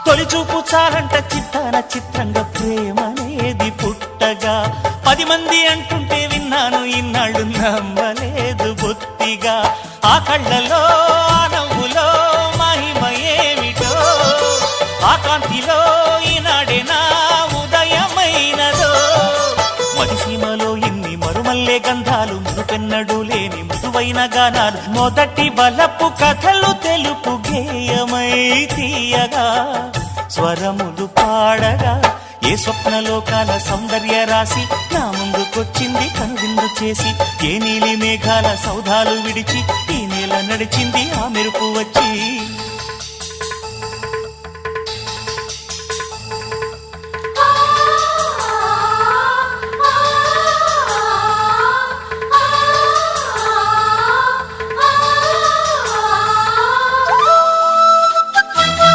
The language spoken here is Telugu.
తొలిచూపు చాలంట చిత్తాన చిత్రంగా ప్రేమనేది పుట్టగా 10 మంది అంటుంటే విన్నాను ఇన్నాళ్ళు నమ్మలేదు బొత్తిగా ఆ కళ్ళలో ఆ నవ్వులో మహిమ ఏమిటో ఆ కాంతిలో ఈనాడే నా ఉదయమైనదో మదిసీమలో ఇన్ని మరుమల్లే గంధాలు మునుపెన్నడు లేని మృదువైన గానాలు మొదటి బలపు కథలు తెలుపు గేయమై తీయగా స్వరములు పాడగా ఏ స్వప్నలోకాల సౌందర్య రాశి నా ముందుకొచ్చింది కనువిందు చేసి ఏ నీలి మేఘాల సౌధాలు విడిచి ఈ నేల నడిచింది ఆ మెరుపు వచ్చి